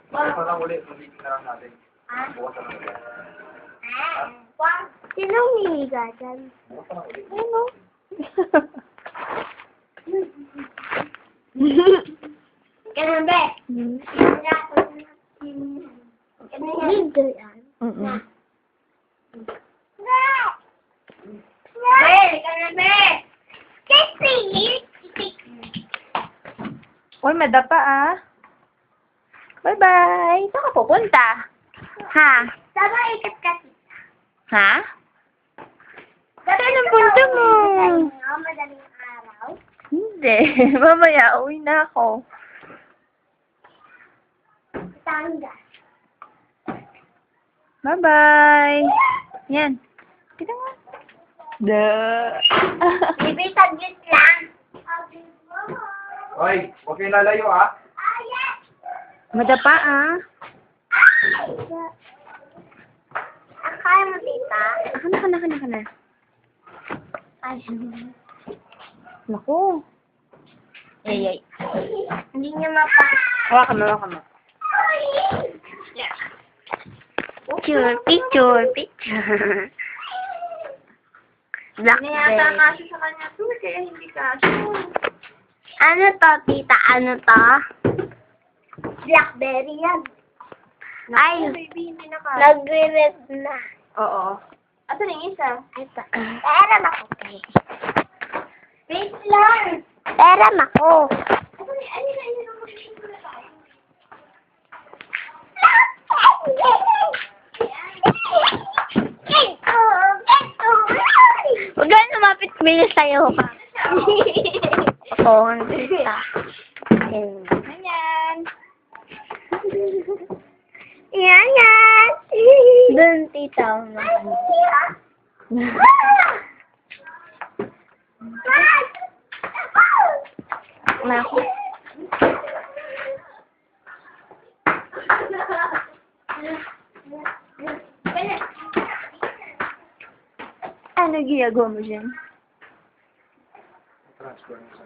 Ito lang ulit, mag-meeting na lang natin. Bukas na lang ulit. Sinong hiniga dyan? Bukas na lang ulit. Ano? Ganun ba? Hindi yan. Ganun ba? Kasi, Uy, madapa ah. Bye-bye. Saan ka pupunta? Ha? sama ikat kasi. Ha? Saan ang punta mo? Madaling araw. Hindi. Mamaya, uwi na ako. Tangga. Bye-bye. Yan. Kita mo. Duh. Bibi, saglit lang. Hoy, huwag kayo lalayo ah. Madapa ah. Kaya mo, tita? Ako na. Ay. Naku. Ay. Hindi niya mapa. Hawakan mo. Picture. Niyata Blackberry. kasi sa kanya to, kaya hindi kasi. Ano to, tita? Ano to? Blackberry yan. Ay, Baby, hindi na ka. nagre-red na. Oo. Asan yung isa? Ito. Pera ako. Wait lang. Pera ako. Huwag ka lumapit, bilis sa'yo ka. Oo, hindi ka. Ayan. Yan. Doon, tita. Naku. Ano ginagawa mo dyan? Transfer mo sa